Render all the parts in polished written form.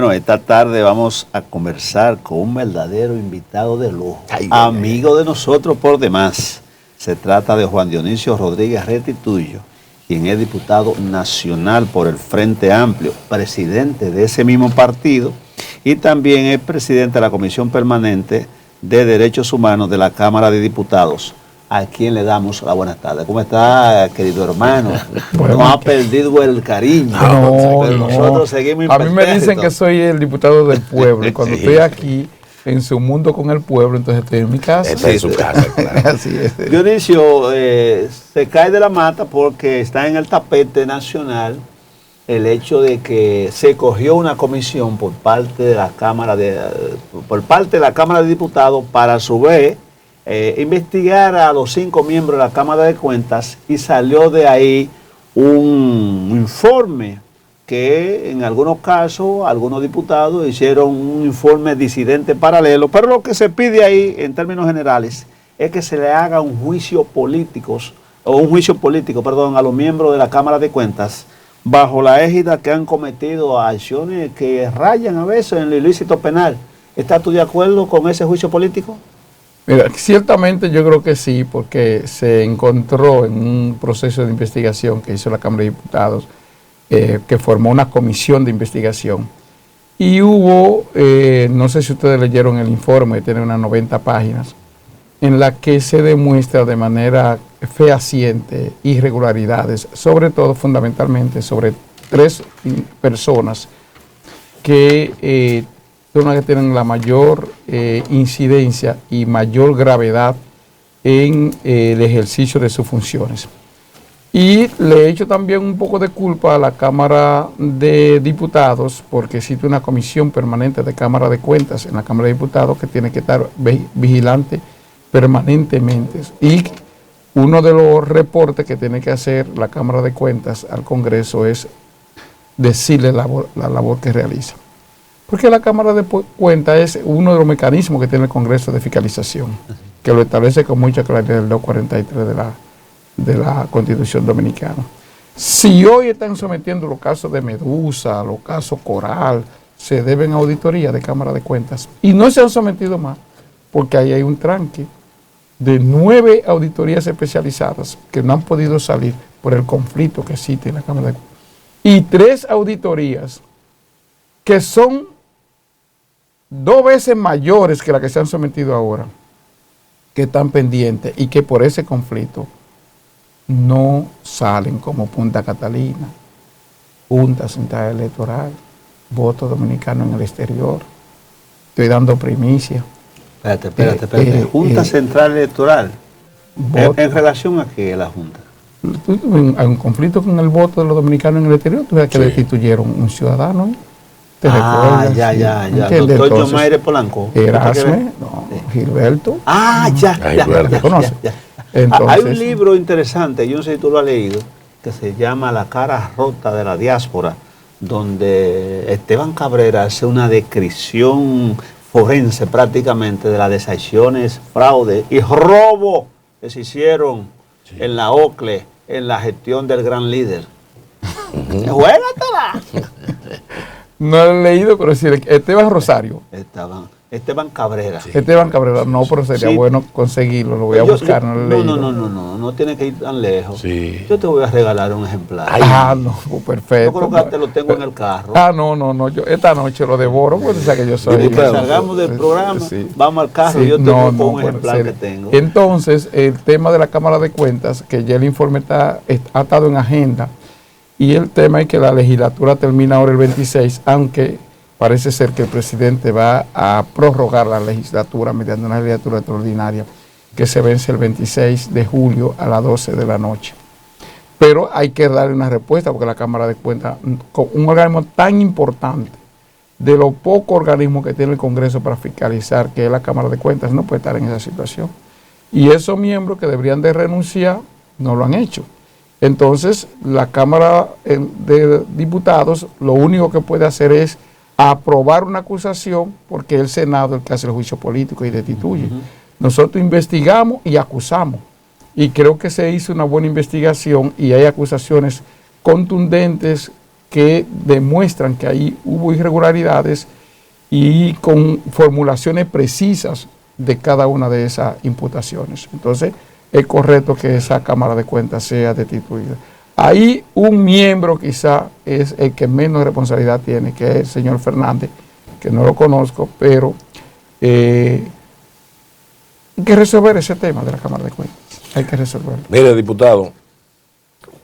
Bueno, esta tarde vamos a conversar con un verdadero invitado de lujo, amigo de nosotros por demás. Se trata de Juan Dionisio Rodríguez Restituyo, quien es diputado nacional por el Frente Amplio, presidente de ese mismo partido y también es presidente de la Comisión Permanente de Derechos Humanos de la Cámara de Diputados, a quien le damos la buenas tardes. ¿Cómo está, querido hermano? No ha perdido el cariño. Pero nosotros seguimos impertérritos. A mí me dicen que soy el diputado del pueblo y cuando estoy aquí en su mundo con el pueblo, entonces estoy en mi casa. Está en su casa, claro. Así es. Dionisio se cae de la mata porque está en el tapete nacional el hecho de que se cogió una comisión por parte de la Cámara de Diputados para a su vez investigar a los 5 miembros de la Cámara de Cuentas, y salió de ahí un informe que en algunos casos algunos diputados hicieron un informe disidente paralelo, pero lo que se pide ahí en términos generales es que se le haga un juicio político a los miembros de la Cámara de Cuentas bajo la égida que han cometido acciones que rayan a veces en el ilícito penal. ¿Estás tú de acuerdo con ese juicio político? Mira, ciertamente yo creo que sí, porque se encontró en un proceso de investigación que hizo la Cámara de Diputados, que formó una comisión de investigación. Y hubo, no sé si ustedes leyeron el informe, tiene unas 90 páginas, en la que se demuestra de manera fehaciente irregularidades, sobre todo, fundamentalmente, sobre 3 personas que son las que tienen la mayor incidencia y mayor gravedad en el ejercicio de sus funciones. Y le he hecho también un poco de culpa a la Cámara de Diputados, porque existe una comisión permanente de Cámara de Cuentas en la Cámara de Diputados que tiene que estar vigilante permanentemente. Y uno de los reportes que tiene que hacer la Cámara de Cuentas al Congreso es decirle la labor que realiza. Porque la Cámara de Cuentas es uno de los mecanismos que tiene el Congreso de fiscalización, que lo establece con mucha claridad el 243 de la Constitución Dominicana. Si hoy están sometiendo los casos de Medusa, los casos Coral, se deben a auditoría de Cámara de Cuentas. Y no se han sometido más, porque ahí hay un tranque de 9 auditorías especializadas que no han podido salir por el conflicto que existe en la Cámara de Cuentas. Y 3 auditorías que son 2 veces mayores que las que se han sometido ahora, que están pendientes y que por ese conflicto no salen, como Punta Catalina, Junta Central Electoral, voto dominicano en el exterior. Estoy dando primicia. Espérate. Junta Central Electoral. ¿En relación a qué la Junta? Hay un conflicto con el voto de los dominicanos en el exterior. Tú ves que destituyeron un ciudadano. ¿Te recuerdas? Ya. Doctor Yomaire Polanco. Erasme, no, Gilberto. Ya. ¿Conoces? Entonces, hay un libro interesante, yo no sé si tú lo has leído, que se llama La cara rota de la diáspora, donde Esteban Cabrera hace una descripción forense prácticamente de las desacciones, fraude y robo que se hicieron en la OCLE, en la gestión del gran líder. ¡Juégatela! No lo he leído, pero sí, Esteban Rosario. Esteban Cabrera. Sí. Esteban Cabrera, no, pero sería bueno conseguirlo, lo voy a buscar. No tiene que ir tan lejos. Sí. Yo te voy a regalar un ejemplar. No, perfecto. Yo creo que te lo tengo en el carro. No, yo esta noche lo devoro, porque sabes que yo soy. Y cuando salgamos del programa, vamos al carro y yo te pongo un ejemplar que tengo. Entonces, el tema de la Cámara de Cuentas, que ya el informe ha estado en agenda, y el tema es que la legislatura termina ahora el 26, aunque parece ser que el presidente va a prorrogar la legislatura mediante una legislatura extraordinaria que se vence el 26 de julio a las 12 de la noche. Pero hay que darle una respuesta, porque la Cámara de Cuentas, un organismo tan importante, de los pocos organismos que tiene el Congreso para fiscalizar, que es la Cámara de Cuentas, no puede estar en esa situación. Y esos miembros que deberían de renunciar no lo han hecho. Entonces, la Cámara de Diputados lo único que puede hacer es aprobar una acusación, porque es el Senado el que hace el juicio político y destituye. Nosotros investigamos y acusamos. Y creo que se hizo una buena investigación y hay acusaciones contundentes que demuestran que ahí hubo irregularidades y con formulaciones precisas de cada una de esas imputaciones. Entonces, es correcto que esa Cámara de Cuentas sea destituida. Ahí un miembro quizá es el que menos responsabilidad tiene, que es el señor Fernández, que no lo conozco, pero hay que resolver ese tema de la Cámara de Cuentas. Hay que resolverlo. Mire, diputado,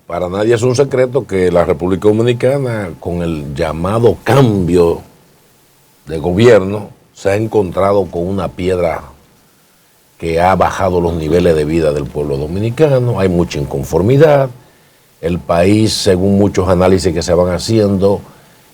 para nadie es un secreto que la República Dominicana, con el llamado cambio de gobierno, se ha encontrado con una piedra que ha bajado los niveles de vida del pueblo dominicano. Hay mucha inconformidad. El país, según muchos análisis que se van haciendo,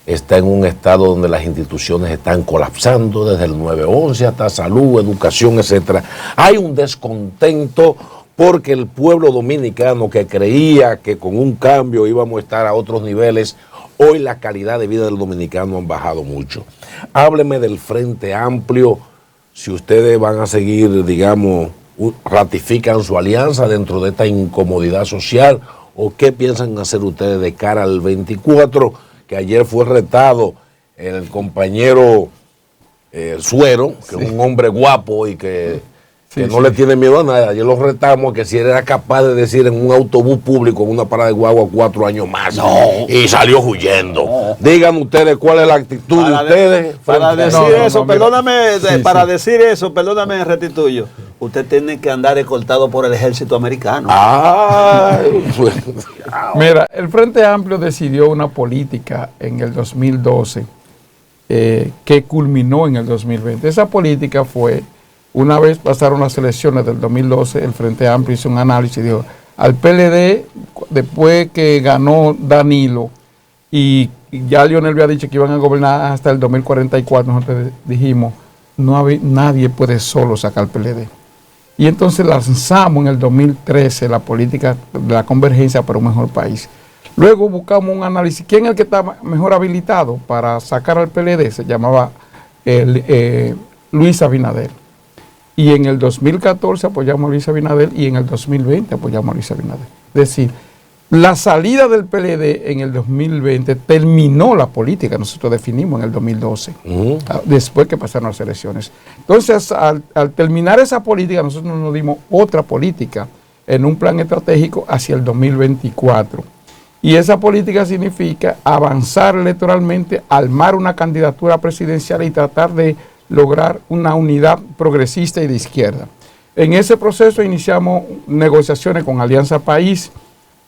está en un estado donde las instituciones están colapsando, desde el 911 hasta salud, educación, etcétera. Hay un descontento porque el pueblo dominicano, que creía que con un cambio íbamos a estar a otros niveles, hoy la calidad de vida del dominicano han bajado mucho. Hábleme del Frente Amplio, si ustedes van a seguir, digamos, ratifican su alianza dentro de esta incomodidad social, o qué piensan hacer ustedes de cara al 24, que ayer fue retado el compañero Suero, que es un hombre guapo y que no le tiene miedo a nada. Ayer lo retamos que si él era capaz de decir en un autobús público, en una parada de guagua, 4 años más, y salió huyendo. No. Digan ustedes cuál es la actitud de ustedes. Para decir eso, perdóname, restituyo. Usted tiene que andar escoltado por el ejército americano. Mira, el Frente Amplio decidió una política en el 2012 que culminó en el 2020. Esa política fue, una vez pasaron las elecciones del 2012, el Frente Amplio hizo un análisis y dijo, al PLD, después que ganó Danilo y ya Leonel había dicho que iban a gobernar hasta el 2044, nosotros dijimos, nadie puede solo sacar al PLD. Y entonces lanzamos en el 2013 la política de la convergencia para un mejor país. Luego buscamos un análisis. ¿Quién es el que está mejor habilitado para sacar al PLD? Se llamaba Luis Abinader. Y en el 2014 apoyamos a Luis Abinader y en el 2020 apoyamos a Luis Abinader. Es decir, la salida del PLD en el 2020 terminó la política que nosotros definimos en el 2012, después que pasaron las elecciones. Entonces, al terminar esa política, nosotros nos dimos otra política en un plan estratégico hacia el 2024. Y esa política significa avanzar electoralmente, armar una candidatura presidencial y tratar de lograr una unidad progresista y de izquierda. En ese proceso iniciamos negociaciones con Alianza País,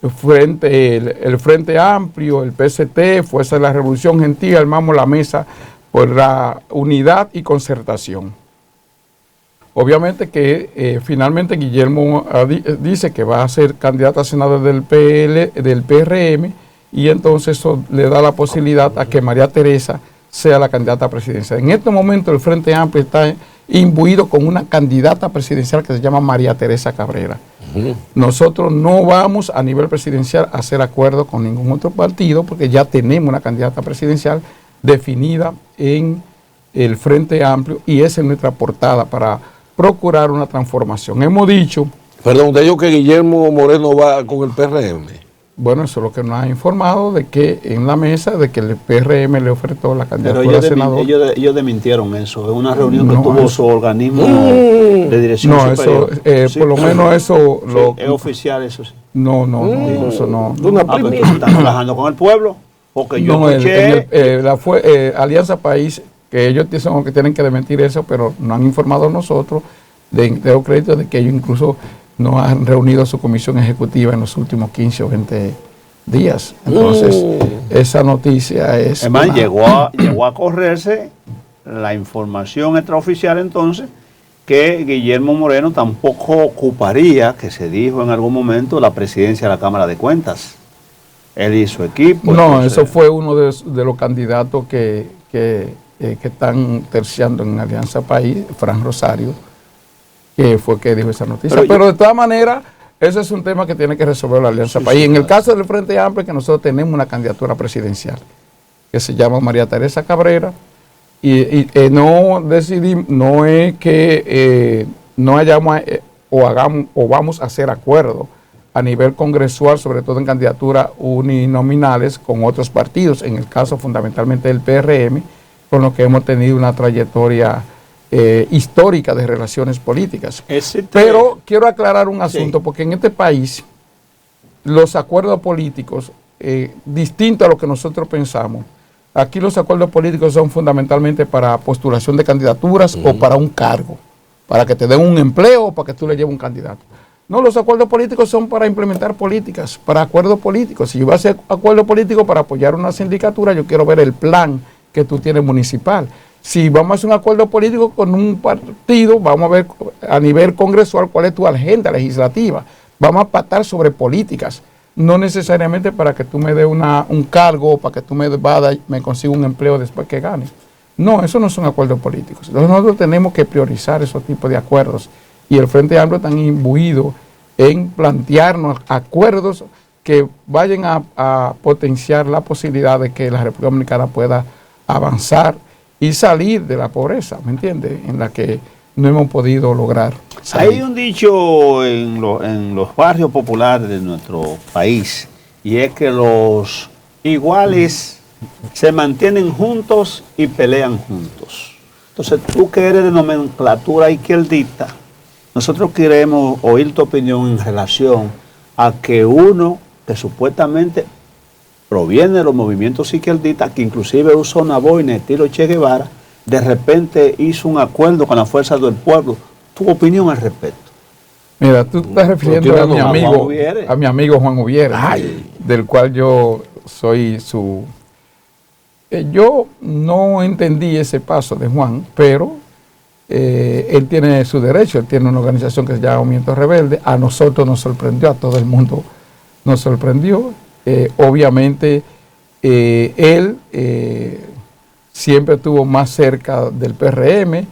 el Frente Amplio, el PST, Fuerza de la Revolución Gentil, armamos la mesa por la unidad y concertación. Obviamente que finalmente Guillermo dice que va a ser candidato a senador del PRM y entonces eso le da la posibilidad a que María Teresa sea la candidata presidencial. En este momento el Frente Amplio está imbuido con una candidata presidencial que se llama María Teresa Cabrera. Nosotros no vamos a nivel presidencial a hacer acuerdo con ningún otro partido porque ya tenemos una candidata presidencial definida en el Frente Amplio y esa es nuestra portada para procurar una transformación. Hemos dicho... Perdón, usted dijo que Guillermo Moreno va con el PRM. Bueno, eso es lo que nos ha informado, de que en la mesa, de que el PRM le ofertó la candidatura a senador. Ellos desmintieron eso, en una reunión que tuvo su organismo de dirección superior. Eso, por lo menos eso... es oficial, eso sí. No, eso no. Pero están trabajando con el pueblo, porque yo escuché... Alianza País, que ellos son los que tienen que desmentir eso, pero nos han informado a nosotros, tengo crédito de que ellos incluso no han reunido su comisión ejecutiva en los últimos 15 o 20 días. Entonces, esa noticia es... Además, llegó a correrse la información extraoficial entonces que Guillermo Moreno tampoco ocuparía, que se dijo en algún momento, la presidencia de la Cámara de Cuentas. Él y su equipo. No, entonces, eso fue uno de los candidatos que están terciando en Alianza País, Fran Rosario, que fue que dijo esa noticia. Pero de todas maneras, ese es un tema que tiene que resolver la Alianza País. En el caso del Frente Amplio, que nosotros tenemos una candidatura presidencial, que se llama María Teresa Cabrera, y no decidimos, no es que no hayamos o vamos a hacer acuerdo. a nivel congresual, sobre todo en candidaturas uninominales con otros partidos, en el caso fundamentalmente del PRM, con lo que hemos tenido una trayectoria histórica de relaciones políticas. Pero quiero aclarar un asunto, sí, porque en este país los acuerdos políticos, distinto a lo que nosotros pensamos, aquí los acuerdos políticos son fundamentalmente para postulación de candidaturas o para un cargo, para que te den un empleo o para que tú le lleves un candidato. No, los acuerdos políticos son para implementar políticas, para acuerdos políticos. Si yo voy a hacer acuerdo político para apoyar una sindicatura, yo quiero ver el plan que tú tienes municipal. Si vamos a hacer un acuerdo político con un partido, vamos a ver a nivel congresual cuál es tu agenda legislativa. Vamos a pactar sobre políticas, no necesariamente para que tú me des un cargo o para que tú me consigas un empleo después que gane. No, eso no son acuerdos políticos. Entonces nosotros tenemos que priorizar esos tipos de acuerdos. Y el Frente Amplio está imbuido en plantearnos acuerdos que vayan a potenciar la posibilidad de que la República Dominicana pueda avanzar y salir de la pobreza, ¿me entiendes? En la que no hemos podido lograr salir. Hay un dicho en los barrios populares de nuestro país, y es que los iguales se mantienen juntos y pelean juntos. Entonces, tú que eres de nomenclatura izquierdista, nosotros queremos oír tu opinión en relación a que uno que supuestamente proviene de los movimientos izquierdistas, que inclusive usó una boina estilo Che Guevara, de repente hizo un acuerdo con la fuerza del pueblo. ¿Tu opinión al respecto? Mira, tú estás refiriendo a mi amigo Juan Ubiere, del cual yo soy su... yo no entendí ese paso de Juan, pero él tiene su derecho, él tiene una organización que se llama Movimiento Rebelde. A nosotros nos sorprendió, a todo el mundo nos sorprendió. Obviamente él siempre estuvo más cerca del PRM.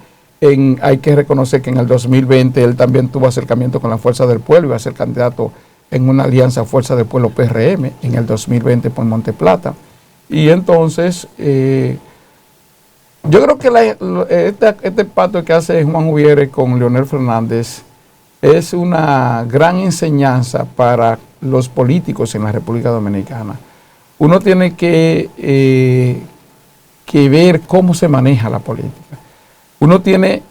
Hay que reconocer que en el 2020 él también tuvo acercamiento con la Fuerza del Pueblo, iba a ser candidato en una alianza Fuerza del Pueblo PRM en el 2020 por Monteplata. Y entonces yo creo que este pacto que hace Juan Ubiere con Leonel Fernández es una gran enseñanza para los políticos en la República Dominicana. Uno tiene que ver cómo se maneja la política. Uno tiene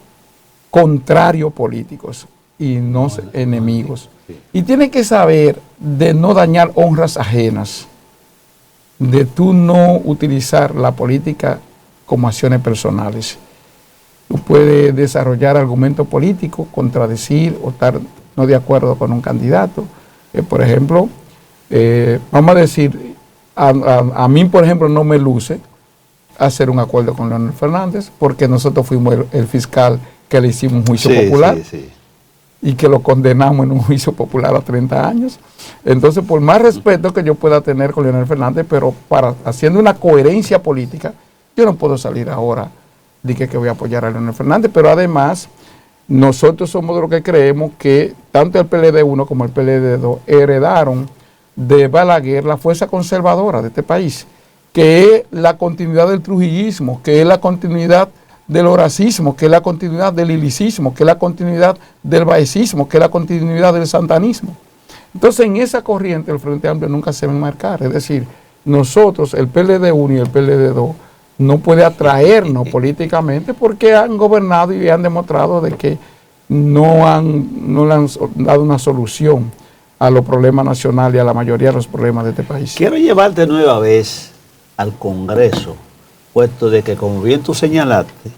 contrarios políticos y no enemigos. Y tiene que saber de no dañar honras ajenas, de tú no utilizar la política como acciones personales. Tú puedes desarrollar argumentos políticos, contradecir o estar no de acuerdo con un candidato. Por ejemplo, vamos a decir, a mí, por ejemplo, no me luce hacer un acuerdo con Leonel Fernández, porque nosotros fuimos el fiscal que le hicimos un juicio popular y que lo condenamos en un juicio popular a 30 años. Entonces, por más respeto que yo pueda tener con Leonel Fernández, pero haciendo una coherencia política, yo no puedo salir ahora de que voy a apoyar a Leonel Fernández, pero además nosotros somos de los que creemos que tanto el PLD1 como el PLD2 heredaron de Balaguer la fuerza conservadora de este país, que es la continuidad del trujillismo, que es la continuidad del horacismo, que es la continuidad del ilicismo, que es la continuidad del baecismo, que es la continuidad del santanismo. Entonces, en esa corriente el Frente Amplio nunca se va a enmarcar. Es decir, nosotros, el PLD1 y el PLD2, no puede atraernos políticamente porque han gobernado y han demostrado de que no le han dado una solución a los problemas nacionales y a la mayoría de los problemas de este país. Quiero llevarte nueva vez al Congreso, puesto de que, como bien tú señalaste,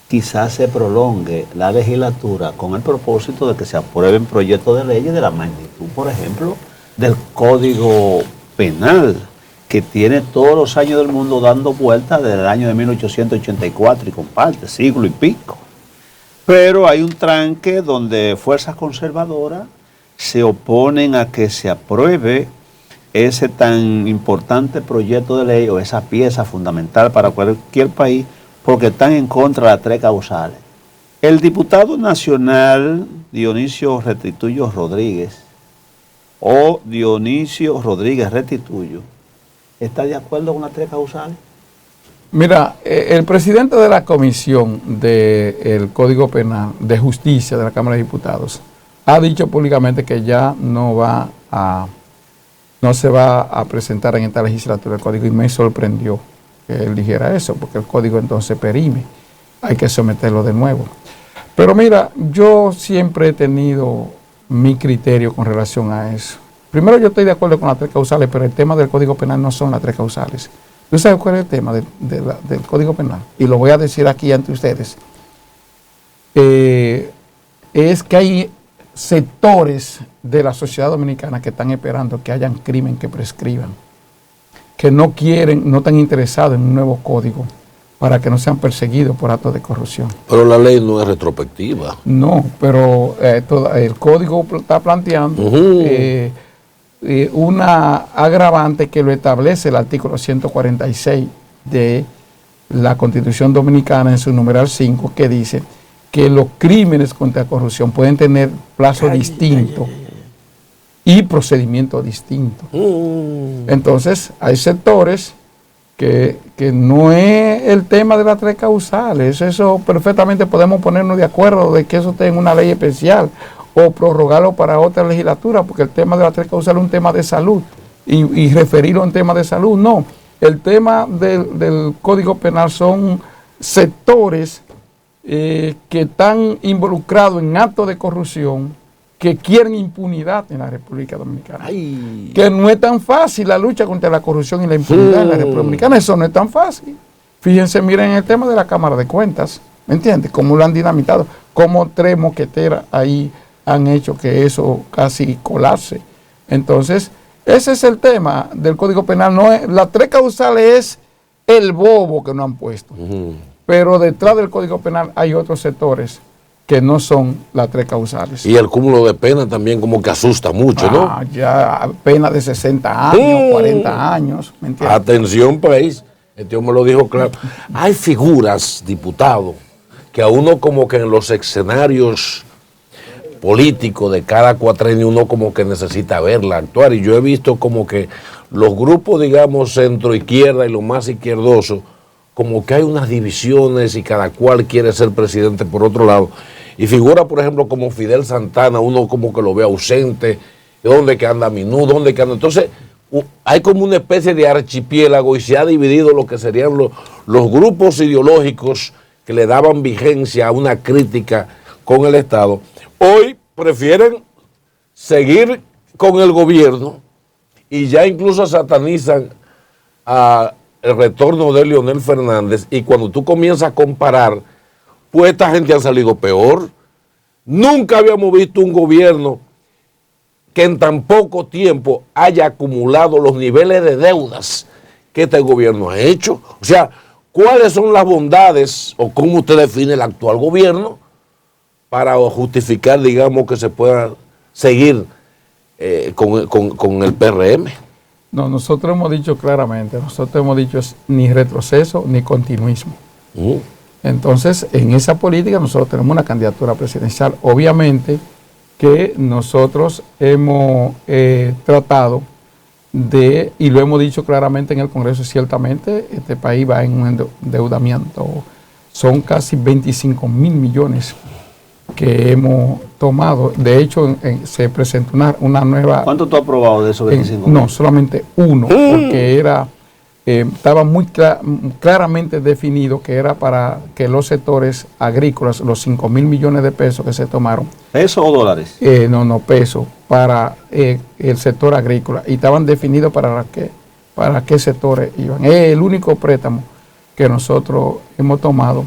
quizás se prolongue la legislatura con el propósito de que se aprueben proyectos de leyes de la magnitud, por ejemplo, del Código Penal, que tiene todos los años del mundo dando vueltas desde el año de 1884 y comparte, siglo y pico. Pero hay un tranque donde fuerzas conservadoras se oponen a que se apruebe ese tan importante proyecto de ley o esa pieza fundamental para cualquier país, porque están en contra de las tres causales. El diputado nacional Dionisio Restituyo Rodríguez, o Dionisio Rodríguez Restituyo, ¿está de acuerdo con las tres causales? Mira, el presidente de la Comisión del Código Penal de Justicia de la Cámara de Diputados ha dicho públicamente que ya no se va a presentar en esta legislatura el código, y me sorprendió que él dijera eso, porque el código entonces perime, hay que someterlo de nuevo. Pero mira, yo siempre he tenido mi criterio con relación a eso. Primero, yo estoy de acuerdo con las 3 causales, pero el tema del Código Penal no son las 3 causales. ¿Tú sabes cuál es el tema del Código Penal? Y lo voy a decir aquí ante ustedes. Es que hay sectores de la sociedad dominicana que están esperando que hayan crimen que prescriban, que no quieren, no están interesados en un nuevo código para que no sean perseguidos por actos de corrupción. Pero la ley no es retrospectiva. No, pero el código está planteando una agravante que lo establece el artículo 146 de la Constitución Dominicana en su numeral 5, que dice que los crímenes contra la corrupción pueden tener plazo distinto y procedimiento distinto. Entonces, hay sectores que no es el tema de las 3 causales. Eso perfectamente podemos ponernos de acuerdo de que eso esté en una ley especial o prorrogarlo para otra legislatura, porque el tema de las 3 causales es un tema de salud y referirlo a un tema de salud, no. El tema del Código Penal son sectores que están involucrados en actos de corrupción, que quieren impunidad en la República Dominicana. Ay. Que no es tan fácil la lucha contra la corrupción y la impunidad en la República Dominicana. Eso no es tan fácil. Fíjense, miren el tema de la Cámara de Cuentas, ¿me entiendes? Cómo lo han dinamitado, cómo 3 mosqueteras ahí han hecho que eso casi colapse. Entonces, ese es el tema del Código Penal. No es, las 3 causales es el bobo que no han puesto. Pero detrás del Código Penal hay otros sectores que no son las 3 causales. Y el cúmulo de pena también como que asusta mucho, ¿no? Ya pena de 60 años, 40 años, ¿me entiendes? Atención, país. Este hombre lo dijo claro. Hay figuras, diputados, que a uno como que en los escenarios políticos de cada cuatrenio uno como que necesita verla actuar. Y yo he visto como que los grupos, digamos, centro-izquierda y los más izquierdosos, como que hay unas divisiones y cada cual quiere ser presidente por otro lado. Y figura, por ejemplo, como Fidel Santana, uno como que lo ve ausente, ¿dónde que anda Minú? ¿Dónde que anda? Entonces, hay como una especie de archipiélago y se ha dividido lo que serían los grupos ideológicos que le daban vigencia a una crítica con el Estado. Hoy prefieren seguir con el gobierno y ya incluso satanizan el retorno de Leonel Fernández, y cuando tú comienzas a comparar, pues esta gente ha salido peor. Nunca habíamos visto un gobierno que en tan poco tiempo haya acumulado los niveles de deudas que este gobierno ha hecho. O sea, ¿cuáles son las bondades o cómo usted define el actual gobierno para justificar, digamos, que se pueda seguir con el PRM? No, nosotros hemos dicho claramente, ni retroceso ni continuismo. Entonces, en esa política nosotros tenemos una candidatura presidencial. Obviamente que nosotros hemos tratado de, y lo hemos dicho claramente en el Congreso, ciertamente este país va en un endeudamiento. Son casi 25 mil millones que hemos tomado. De hecho, se presentó una nueva... ¿Cuánto tú has aprobado de esos 25 mil? No, solamente uno, porque estaba muy claramente definido que era para que los sectores agrícolas, los 5 mil millones de pesos que se tomaron. ¿Pesos o dólares? No, pesos, para el sector agrícola. Y estaban definidos para qué sectores iban. Es el único préstamo que nosotros hemos tomado.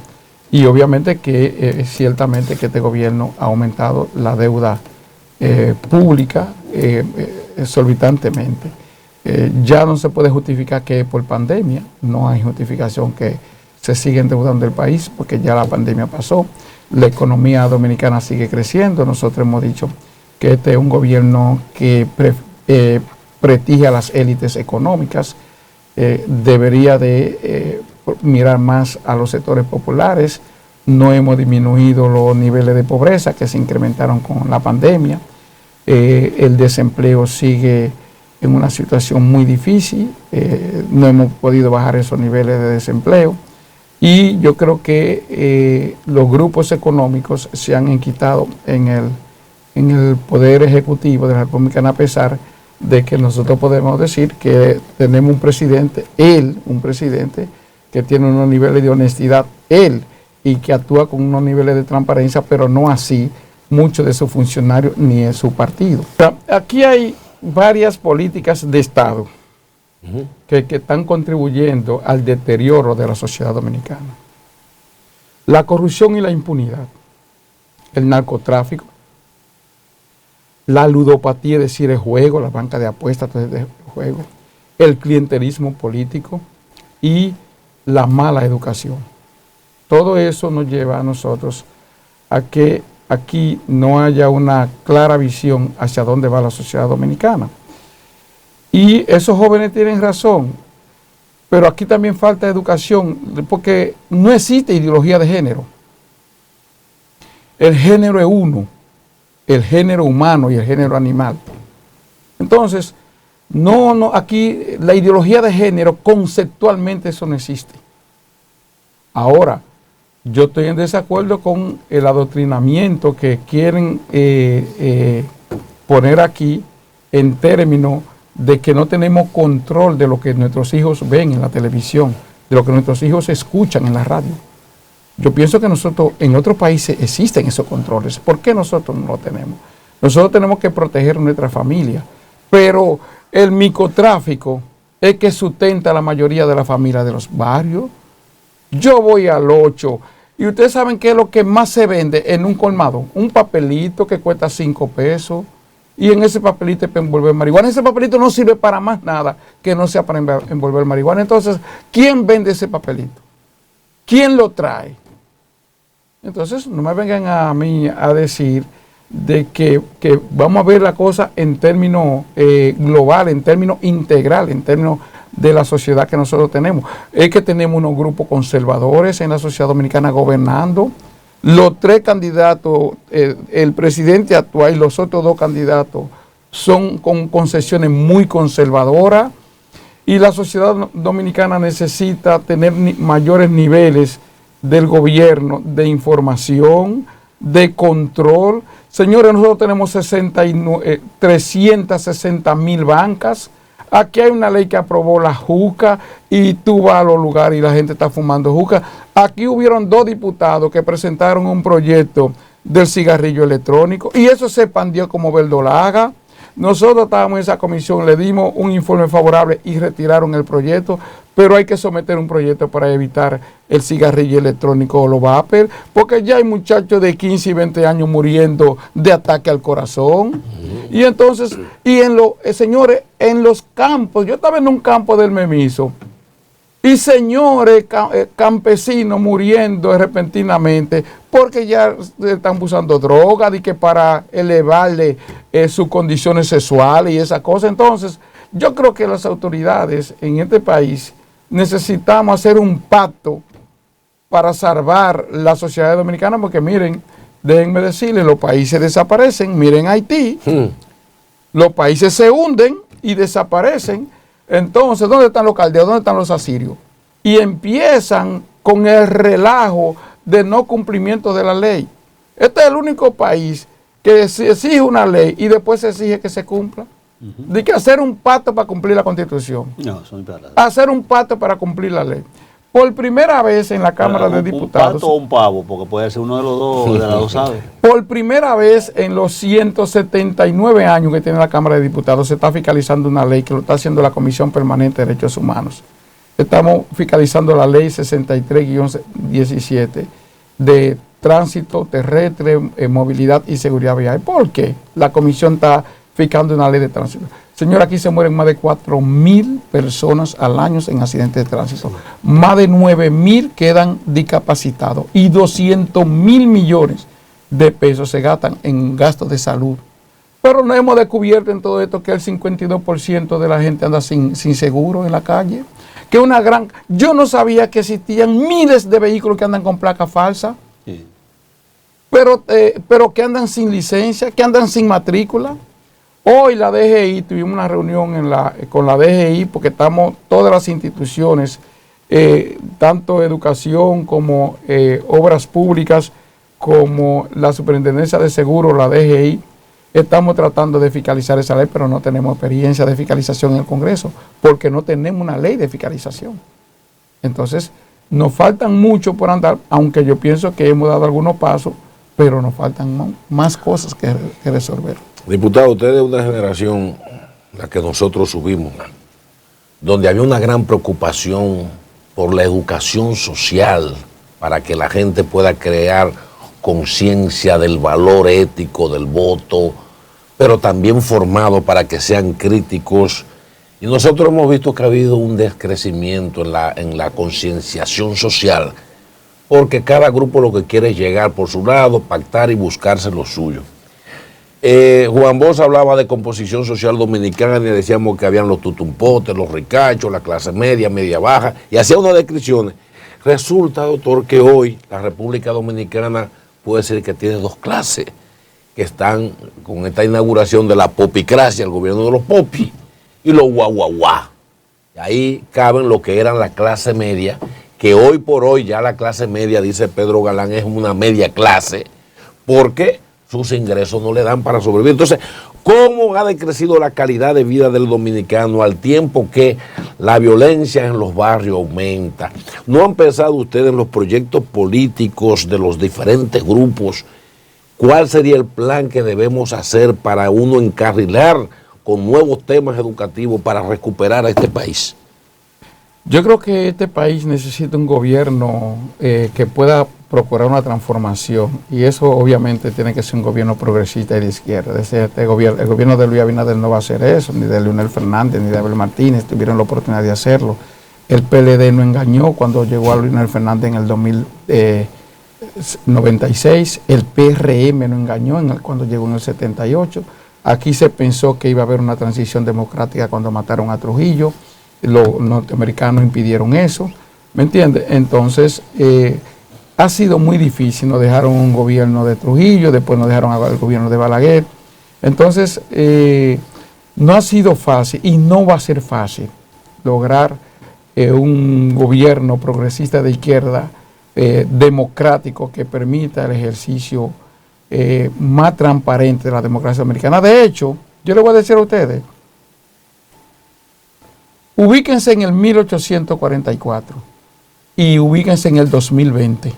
Y obviamente que ciertamente que este gobierno ha aumentado la deuda pública exorbitantemente. Ya no se puede justificar que por pandemia, no hay justificación que se siga endeudando el país, porque ya la pandemia pasó, la economía dominicana sigue creciendo. Nosotros hemos dicho que este es un gobierno que prestigia a las élites económicas, debería de mirar más a los sectores populares. No hemos disminuido los niveles de pobreza que se incrementaron con la pandemia. El desempleo sigue en una situación muy difícil. No hemos podido bajar esos niveles de desempleo. Y yo creo que los grupos económicos se han enquistado en en el Poder Ejecutivo de la República Dominicana, a pesar de que nosotros podemos decir que tenemos un presidente que tiene unos niveles de honestidad, y que actúa con unos niveles de transparencia, pero no así muchos de sus funcionarios ni en su partido. O sea, aquí hay varias políticas de Estado que están contribuyendo al deterioro de la sociedad dominicana. La corrupción y la impunidad, el narcotráfico, la ludopatía, es decir, el juego, la banca de apuestas de juego, el clientelismo político y la mala educación. Todo eso nos lleva a nosotros a que aquí no haya una clara visión hacia dónde va la sociedad dominicana. Y esos jóvenes tienen razón, pero aquí también falta educación, porque no existe ideología de género. El género es uno, el género humano y el género animal. Entonces, aquí la ideología de género conceptualmente eso no existe. Ahora, yo estoy en desacuerdo con el adoctrinamiento que quieren poner aquí en términos de que no tenemos control de lo que nuestros hijos ven en la televisión, de lo que nuestros hijos escuchan en la radio. Yo pienso que nosotros, en otros países existen esos controles. ¿Por qué nosotros no lo tenemos? Nosotros tenemos que proteger nuestra familia, pero el microtráfico es que sustenta la mayoría de la familia de los barrios. Yo voy al 8 y ustedes saben qué es lo que más se vende en un colmado. Un papelito que cuesta 5 pesos y en ese papelito es para envolver marihuana. Ese papelito no sirve para más nada que no sea para envolver marihuana. Entonces, ¿quién vende ese papelito? ¿Quién lo trae? Entonces, no me vengan a mí a decir de que vamos a ver la cosa en términos global, en términos integral, en términos de la sociedad que nosotros tenemos. Es que tenemos unos grupos conservadores en la sociedad dominicana gobernando. Los 3 candidatos, el presidente actual y los otros 2 candidatos son con concesiones muy conservadoras, y la sociedad dominicana necesita tener mayores niveles del gobierno, de información, de control. Señores, nosotros tenemos 360,000 bancas. Aquí hay una ley que aprobó la juca y tú vas a los lugares y la gente está fumando juca. Aquí hubieron 2 diputados que presentaron un proyecto del cigarrillo electrónico y eso se expandió como verdolaga. Nosotros estábamos en esa comisión, le dimos un informe favorable y retiraron el proyecto, pero hay que someter un proyecto para evitar el cigarrillo electrónico o los vapor, porque ya hay muchachos de 15 y 20 años muriendo de ataque al corazón. Y entonces, señores, en los campos, yo estaba en un campo del Memiso, y señores campesinos muriendo repentinamente porque ya están usando drogas y que para elevarle sus condiciones sexuales y esas cosas. Entonces, yo creo que las autoridades en este país necesitamos hacer un pacto para salvar la sociedad dominicana, porque miren, déjenme decirles, los países desaparecen, miren Haití, los países se hunden y desaparecen. Entonces, ¿dónde están los caldeos? ¿Dónde están los asirios? Y empiezan con el relajo de no cumplimiento de la ley. Este es el único país que se exige una ley y después se exige que se cumpla. De que hacer un pacto para cumplir la Constitución. No, son imparables. Hacer un pacto para cumplir la ley. Por primera vez en la Cámara de Diputados. ¿Un pato o un pavo? Porque puede ser uno de los dos, de las dos aves. Por primera vez en los 179 años que tiene la Cámara de Diputados se está fiscalizando una ley que lo está haciendo la Comisión Permanente de Derechos Humanos. Estamos fiscalizando la ley 63-17 de tránsito terrestre, movilidad y seguridad vial. ¿Por qué la comisión está fiscalizando una ley de tránsito? Señor, aquí se mueren más de 4,000 personas al año en accidentes de tránsito. Más de 9,000 quedan discapacitados y 200,000 millones de pesos se gastan en gastos de salud. Pero no hemos descubierto en todo esto que el 52% de la gente anda sin seguro en la calle. Que yo no sabía que existían miles de vehículos que andan con placa falsa, sí. pero que andan sin licencia, que andan sin matrícula. Hoy la DGI, tuvimos una reunión con la DGI porque estamos todas las instituciones, tanto educación como obras públicas, como la Superintendencia de Seguros, la DGI, Estamos tratando de fiscalizar esa ley, pero no tenemos experiencia de fiscalización en el Congreso, porque no tenemos una ley de fiscalización. Entonces, nos faltan mucho por andar, aunque yo pienso que hemos dado algunos pasos, pero nos faltan más cosas que resolver. Diputado, usted es de una generación, la que nosotros subimos, donde había una gran preocupación por la educación social, para que la gente pueda crear conciencia del valor ético del voto, pero también formado para que sean críticos. Y nosotros hemos visto que ha habido un descrecimiento en la concienciación social, porque cada grupo lo que quiere es llegar por su lado, pactar y buscarse lo suyo. Juan Bosch hablaba de composición social dominicana y decíamos que habían los tutumpotes, los ricachos, la clase media, media baja, y hacía unas descripciones. Resulta, doctor, que hoy la República Dominicana puede ser que tiene dos clases que están con esta inauguración de la popicracia, el gobierno de los popis, y los guaguaguá. Y ahí caben lo que eran la clase media, que hoy por hoy ya la clase media, dice Pedro Galán, es una media clase, porque sus ingresos no le dan para sobrevivir. Entonces, ¿cómo ha decrecido la calidad de vida del dominicano al tiempo que la violencia en los barrios aumenta? ¿No han pensado ustedes en los proyectos políticos de los diferentes grupos? ¿Cuál sería el plan que debemos hacer para uno encarrilar con nuevos temas educativos para recuperar a este país? Yo creo que este país necesita un gobierno que pueda procurar una transformación, y eso obviamente tiene que ser un gobierno progresista y de izquierda. El gobierno de Luis Abinader no va a hacer eso, ni de Leonel Fernández, ni de Abel Martínez tuvieron la oportunidad de hacerlo. El PLD no engañó cuando llegó a Leonel Fernández en el 2096, el PRM no engañó cuando llegó en el 78. Aquí se pensó que iba a haber una transición democrática cuando mataron a Trujillo. Los norteamericanos impidieron eso, ¿me entiendes? Entonces, ha sido muy difícil. Nos dejaron un gobierno de Trujillo, después nos dejaron al gobierno de Balaguer. Entonces, no ha sido fácil y no va a ser fácil lograr un gobierno progresista de izquierda democrático que permita el ejercicio más transparente de la democracia americana. De hecho, yo le voy a decir a ustedes, ubíquense en el 1844 y ubíquense en el 2020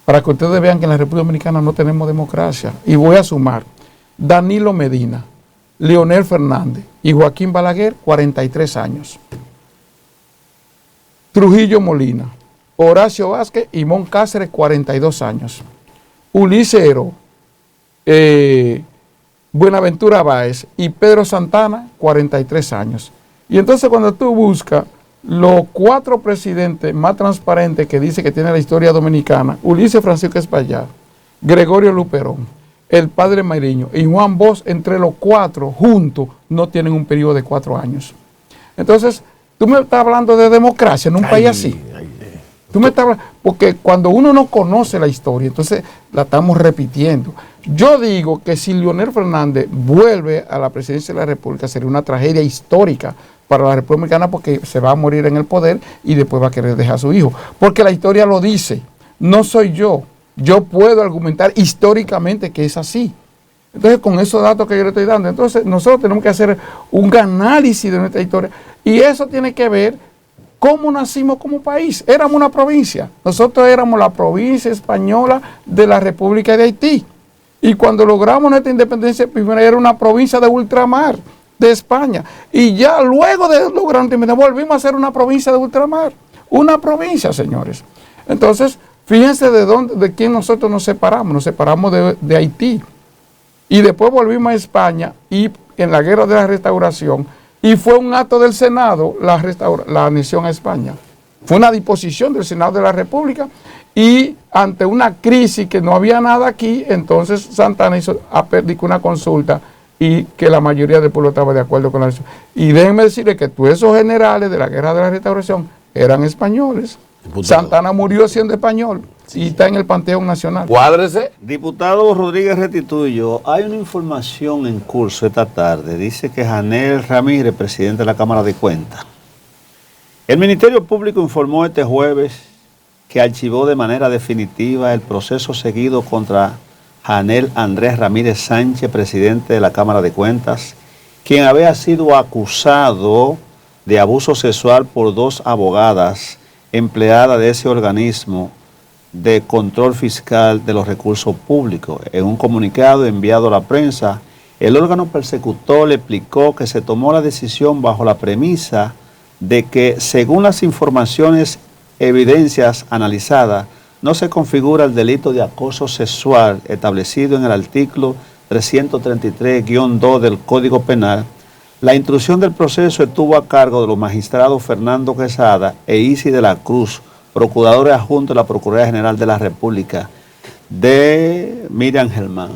para que ustedes vean que en la República Dominicana no tenemos democracia. Y voy a sumar Danilo Medina, Leonel Fernández y Joaquín Balaguer, 43 años. Trujillo Molina, Horacio Vázquez y Mon Cáceres, 42 años. Ulises Heró, Buenaventura Báez y Pedro Santana, 43 años. Y entonces cuando tú buscas los 4 presidentes más transparentes que dice que tiene la historia dominicana, Ulises Francisco Espaillat, Gregorio Luperón, el padre Mairiño y Juan Bosch, entre los 4 juntos no tienen un periodo de 4 años. Entonces, tú me estás hablando de democracia en un país así. Tú me estás hablando, porque cuando uno no conoce la historia, entonces la estamos repitiendo. Yo digo que si Leonel Fernández vuelve a la presidencia de la República, sería una tragedia histórica para la República Dominicana, porque se va a morir en el poder y después va a querer dejar a su hijo. Porque la historia lo dice, no soy yo. Yo puedo argumentar históricamente que es así. Entonces, con esos datos que yo le estoy dando, entonces nosotros tenemos que hacer un análisis de nuestra historia. Y eso tiene que ver cómo nacimos como país. Éramos una provincia. Nosotros éramos la provincia española de la República de Haití. Y cuando logramos nuestra independencia, primero era una provincia de ultramar de España. Y ya luego de lograr nuestra independencia, volvimos a ser una provincia de ultramar. Una provincia, señores. Entonces, fíjense de quién nosotros nos separamos. Nos separamos de Haití. Y después volvimos a España y en la Guerra de la Restauración. Y fue un acto del Senado la anexión a España. Fue una disposición del Senado de la República. Y ante una crisis que no había nada aquí, entonces Santana hizo una consulta y que la mayoría del pueblo estaba de acuerdo con la decisión. Y déjenme decirles que todos esos generales de la Guerra de la Restauración eran españoles. Diputado. Santana murió siendo español y está en el Panteón Nacional. Cuádrese. Diputado Rodríguez Restituyo, hay una información en curso esta tarde. Dice que Janel Ramírez, presidente de la Cámara de Cuentas. El Ministerio Público informó este jueves que archivó de manera definitiva el proceso seguido contra Janel Andrés Ramírez Sánchez, presidente de la Cámara de Cuentas, quien había sido acusado de abuso sexual por 2 abogadas empleadas de ese organismo de control fiscal de los recursos públicos. En un comunicado enviado a la prensa, el órgano persecutor le explicó que se tomó la decisión bajo la premisa de que, según las informaciones, evidencias analizadas, no se configura el delito de acoso sexual establecido en el artículo 333-2 del Código Penal. La instrucción del proceso estuvo a cargo de los magistrados Fernando Quesada e Isi de la Cruz, procuradores adjuntos de la Procuraduría General de la República, de Miriam Germán.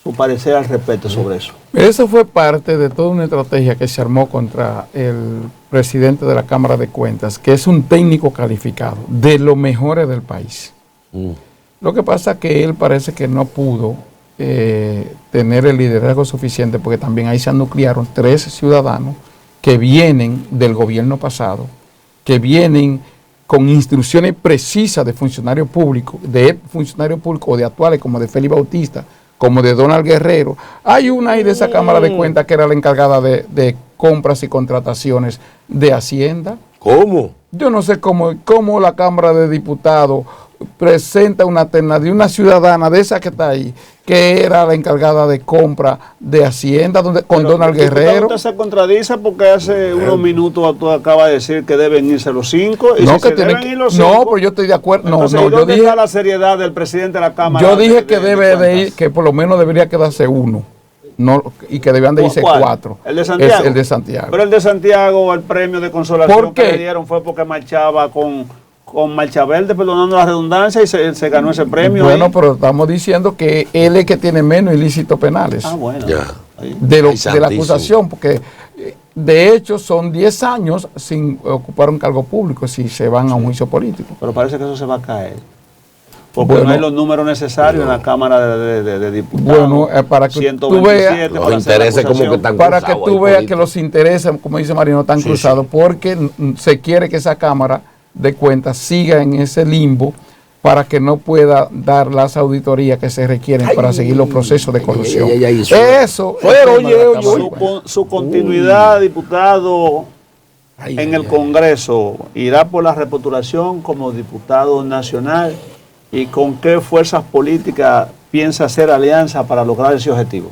Su parecer al respecto sobre eso. Eso fue parte de toda una estrategia que se armó contra el presidente de la Cámara de Cuentas, que es un técnico calificado, de los mejores del país. Lo que pasa es que él parece que no pudo tener el liderazgo suficiente, porque también ahí se nuclearon 3 ciudadanos que vienen del gobierno pasado, que vienen con instrucciones precisas de funcionarios públicos, o de actuales, como de Félix Bautista, como de Donald Guerrero. Hay una ahí de esa Cámara de Cuentas que era la encargada de compras y contrataciones de Hacienda. ¿Cómo? Yo no sé cómo la Cámara de Diputados presenta una terna de una ciudadana de esa que está ahí, que era la encargada de compra de Hacienda con Donald Guerrero. Usted se contradice porque hace unos minutos tú acabas de decir que deben irse los 5. No, que deben ir los 5. No, pero yo estoy de acuerdo. Entonces, no, ¿dónde está la seriedad del presidente de la Cámara? Yo dije que debe de ir, que por lo menos debería quedarse 1. No, y que debían de irse 4. ¿El de Santiago? Es el de Santiago. Pero el de Santiago, el premio de consolación que le dieron fue porque marchaba con Marcha Verde, perdonando la redundancia, y se ganó ese premio. Bueno, pero estamos diciendo que él es que tiene menos ilícitos penales. Ah, bueno. Ya. De la acusación, porque de hecho son 10 años sin ocupar un cargo público si se van a un juicio político. Pero parece que eso se va a caer. Porque no hay los números necesarios en la Cámara de Diputados. Bueno, para que tú veas, los intereses como que están para que tú veas que los intereses, como dice Marino, están cruzados, porque se quiere que esa Cámara de Cuentas siga en ese limbo para que no pueda dar las auditorías que se requieren para seguir los procesos de corrupción. Eso. Su continuidad, diputado, en el Congreso, irá por la repostulación como diputado nacional. ¿Y con qué fuerzas políticas piensa hacer alianza para lograr ese objetivo?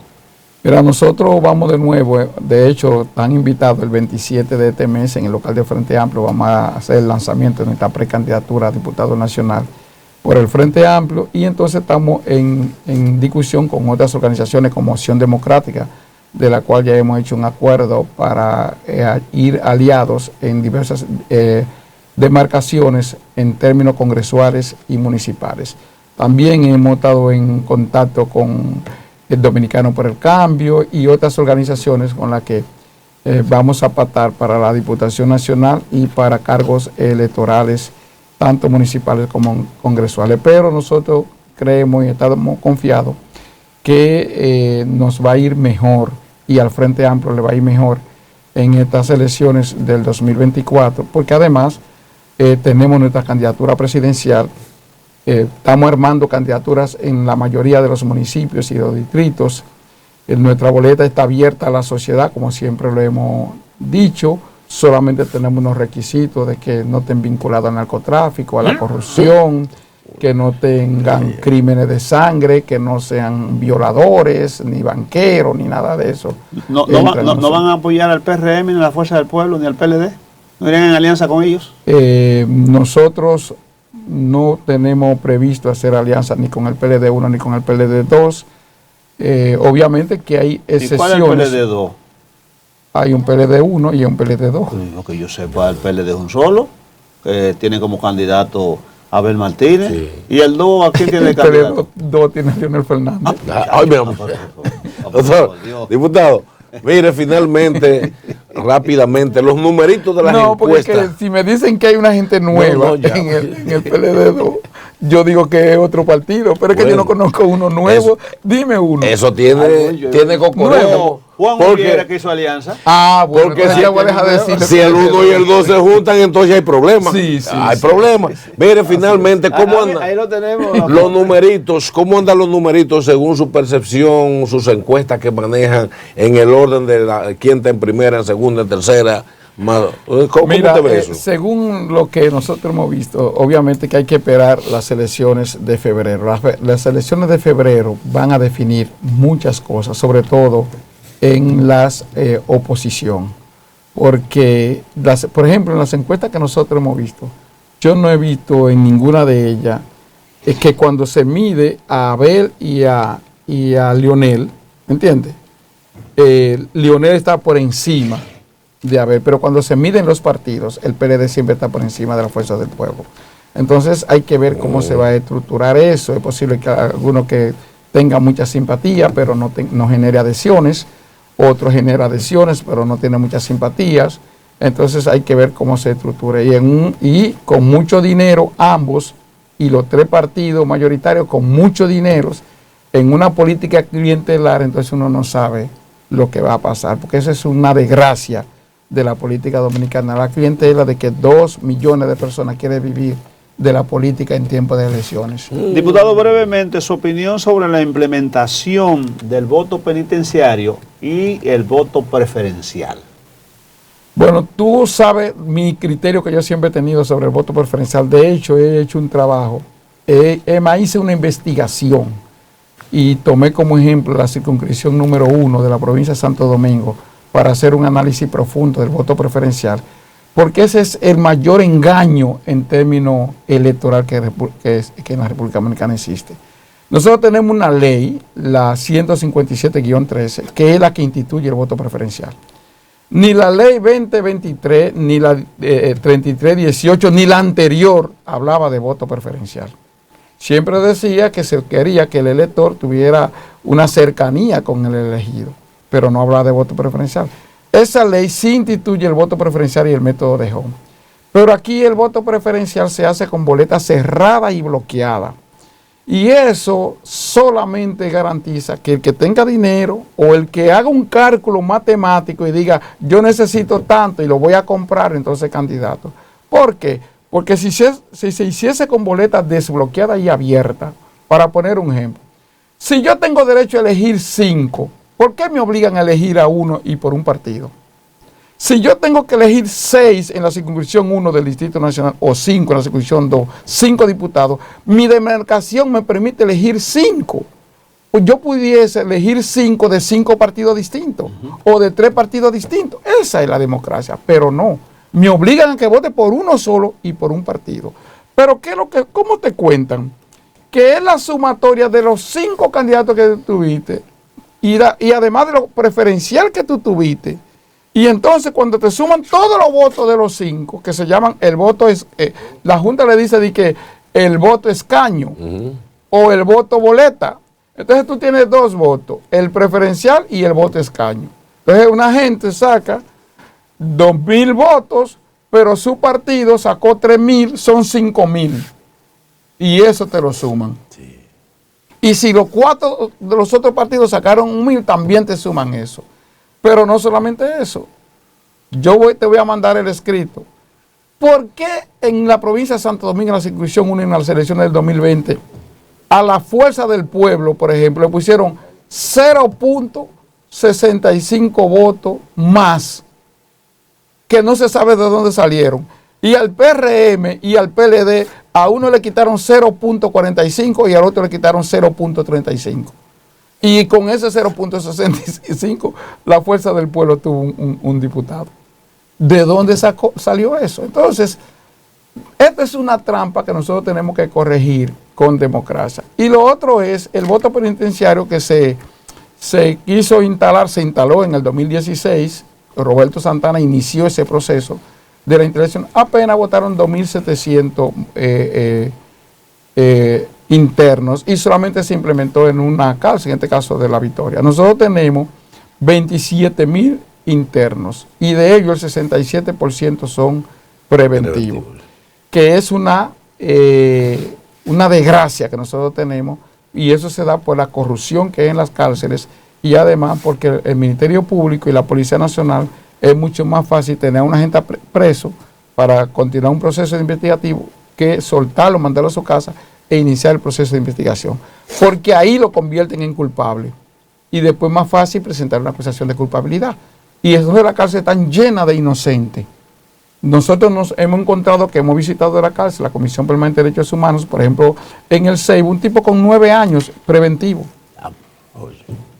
Mira, nosotros vamos de nuevo, de hecho están invitados el 27 de este mes en el local de Frente Amplio, vamos a hacer el lanzamiento de nuestra precandidatura a diputado nacional por el Frente Amplio, y entonces estamos en discusión con otras organizaciones como Acción Democrática, de la cual ya hemos hecho un acuerdo para ir aliados en diversas demarcaciones en términos congresuales y municipales. También hemos estado en contacto con el Dominicano por el Cambio y otras organizaciones con las que vamos a pactar para la Diputación Nacional y para cargos electorales, tanto municipales como congresuales. Pero nosotros creemos y estamos confiados que nos va a ir mejor, y al Frente Amplio le va a ir mejor en estas elecciones del 2024, porque además tenemos nuestra candidatura presidencial. Estamos armando candidaturas en la mayoría de los municipios y los distritos. Nuestra boleta está abierta a la sociedad, como siempre lo hemos dicho. Solamente tenemos unos requisitos de que no estén vinculados al narcotráfico, a la corrupción, que no tengan crímenes de sangre, que no sean violadores, ni banqueros, ni nada de eso. ¿No van a apoyar al PRM, ni a la Fuerza del Pueblo, ni al PLD? ¿No irían en alianza con ellos? Nosotros no tenemos previsto hacer alianza ni con el PLD1 ni con el PLD2. Obviamente que hay excepciones. ¿Y cuál es el PLD2? Hay un PLD1 y un PLD2. Lo que yo sepa, el PLD es un solo, que tiene como candidato a Abel Martínez. Sí. ¿Y el 2 a quién tiene el candidato? El PLD2 tiene a Leonel Fernández. Ay, mi amor. Diputado, mire, finalmente, rápidamente, los numeritos de las encuestas. No, porque si me dicen que hay una gente nueva en el PLD2, yo digo que es otro partido, pero es que yo no conozco uno nuevo. Dime uno. Eso tiene cocoreo. Juan Olviera que hizo alianza. Bueno, porque entonces ya voy a dejar de decirle. Si el 1 y el 2 se juntan, entonces hay problemas. Sí, hay problemas. Mire, finalmente, ¿cómo andan? Ahí lo tenemos. Los numeritos, ¿cómo andan los numeritos según su percepción, sus encuestas que manejan en el orden de quién está en primera, en segunda, en tercera? ¿Cómo Mira, te ves eso? según lo que nosotros hemos visto, obviamente que hay que esperar las elecciones de febrero. Las elecciones de febrero van a definir muchas cosas, sobre todo en las oposición. Porque, por ejemplo, en las encuestas que nosotros hemos visto, yo no he visto en ninguna de ellas que cuando se mide a Abel y a Leonel, ¿me entiendes? Leonel está por encima de Abel, pero cuando se miden los partidos, el PLD siempre está por encima de la Fuerza del Pueblo. Entonces hay que ver cómo se va a estructurar eso. Es posible que alguno que tenga mucha simpatía, pero no genere adhesiones, otro genera adhesiones, pero no tiene muchas simpatías. Entonces hay que ver cómo se estructura. Y con mucho dinero, ambos, y los tres partidos mayoritarios con mucho dinero, en una política clientelar, entonces uno no sabe lo que va a pasar, porque esa es una desgracia de la política dominicana, la clientela de que 2 millones de personas quieren vivir de la política en tiempo de elecciones. Diputado, brevemente, su opinión sobre la implementación del voto penitenciario y el voto preferencial. Bueno, tú sabes mi criterio que yo siempre he tenido sobre el voto preferencial. De hecho, he hecho un trabajo, hice una investigación y tomé como ejemplo la circunscripción número 1 de la provincia de Santo Domingo para hacer un análisis profundo del voto preferencial, porque ese es el mayor engaño en términos electoral que en la República Dominicana existe. Nosotros tenemos una ley, la 157-13, que es la que instituye el voto preferencial. Ni la ley 2023, ni la 3318, ni la anterior hablaba de voto preferencial. Siempre decía que se quería que el elector tuviera una cercanía con el elegido, pero no hablaba de voto preferencial. Esa ley sí instituye el voto preferencial y el método de home. Pero aquí el voto preferencial se hace con boleta cerrada y bloqueada. Y eso solamente garantiza que el que tenga dinero o el que haga un cálculo matemático y diga, yo necesito tanto y lo voy a comprar, entonces candidato. ¿Por qué? Porque si se hiciese con boleta desbloqueada y abierta, para poner un ejemplo, si yo tengo derecho a elegir 5, ¿por qué me obligan a elegir a uno y por un partido? Si yo tengo que elegir 6 en la circunscripción 1 del Distrito Nacional o 5 en la circunscripción 2, 5 diputados, mi demarcación me permite elegir 5. Pues yo pudiese elegir 5 de 5 partidos distintos o de 3 partidos distintos. Esa es la democracia, pero no. Me obligan a que vote por uno solo y por un partido. Pero ¿cómo te cuentan? Que es la sumatoria de los 5 candidatos que tuviste y además de lo preferencial que tú tuviste. Y entonces cuando te suman todos los votos de los 5, que se llaman el voto, la Junta le dice que el voto escaño o el voto boleta. Entonces tú tienes 2 votos, el preferencial y el voto escaño. Entonces una gente saca 2,000 votos, pero su partido sacó 3,000, son 5,000. Y eso te lo suman. Sí. Y si los 4 de los otros partidos sacaron 1,000, también te suman eso. Pero no solamente eso. Te voy a mandar el escrito. ¿Por qué en la provincia de Santo Domingo, en la circunscripción 1 y en las elecciones del 2020, a la Fuerza del Pueblo, por ejemplo, le pusieron 0.65 votos más, que no se sabe de dónde salieron? Y al PRM y al PLD, a uno le quitaron 0.45 y al otro le quitaron 0.35. Y con ese 0.65, la Fuerza del Pueblo tuvo un diputado. ¿De dónde salió eso? Entonces, esta es una trampa que nosotros tenemos que corregir con democracia. Y lo otro es el voto penitenciario que se instaló en el 2016. Roberto Santana inició ese proceso de la instalación. Apenas votaron 2,700 internos y solamente se implementó en una cárcel, en este caso de La Victoria. Nosotros tenemos 27,000 internos y de ellos el 67% son preventivos, que es una una desgracia que nosotros tenemos, y eso se da por la corrupción que hay en las cárceles, y además porque el Ministerio Público y la Policía Nacional es mucho más fácil tener a una gente preso para continuar un proceso investigativo que soltarlo, mandarlo a su casa e iniciar el proceso de investigación, porque ahí lo convierten en culpable y después más fácil presentar una acusación de culpabilidad. Y entonces la cárcel está llena de inocentes. Nosotros nos hemos encontrado que hemos visitado la cárcel, la Comisión Permanente de Derechos Humanos, por ejemplo, en el Ceibo, un tipo con 9 años preventivo.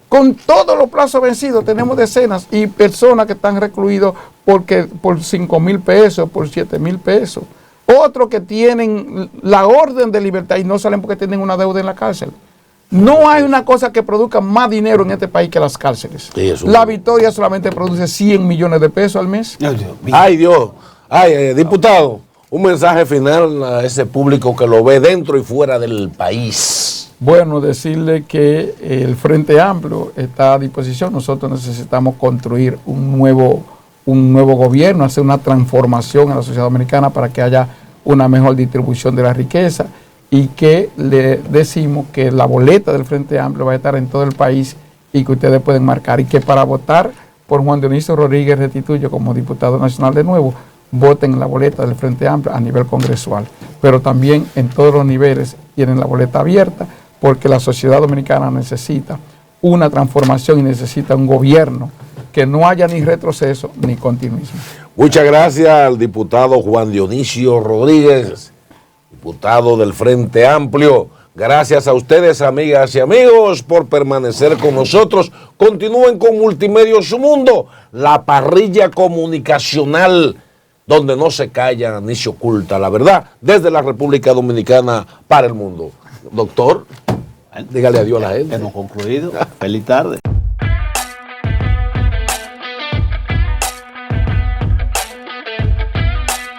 Con todos los plazos vencidos, tenemos decenas y personas que están recluidos por 5,000 pesos, por 7,000 pesos. Otros que tienen la orden de libertad y no salen porque tienen una deuda en la cárcel. No hay una cosa que produzca más dinero en este país que las cárceles. Sí, la Victoria solamente produce 100 millones de pesos al mes. Ay, Dios. Ay, diputado, un mensaje final a ese público que lo ve dentro y fuera del país. Bueno, decirle que el Frente Amplio está a disposición. Nosotros necesitamos construir un nuevo gobierno, hacer una transformación en la sociedad dominicana para que haya una mejor distribución de la riqueza, y que le decimos que la boleta del Frente Amplio va a estar en todo el país y que ustedes pueden marcar, y que para votar por Juan Dionisio Rodríguez Restituyo como diputado nacional de nuevo, voten en la boleta del Frente Amplio a nivel congresual, pero también en todos los niveles tienen la boleta abierta, porque la sociedad dominicana necesita una transformación y necesita un gobierno que no haya ni retroceso ni continuismo. Muchas gracias al diputado Juan Dionisio Rodríguez, diputado del Frente Amplio. Gracias a ustedes, amigas y amigos, por permanecer con nosotros. Continúen con Multimedia Su Mundo, la parrilla comunicacional donde no se calla ni se oculta la verdad, desde la República Dominicana para el mundo. Doctor, dígale adiós a la gente. Hemos concluido. Feliz tarde.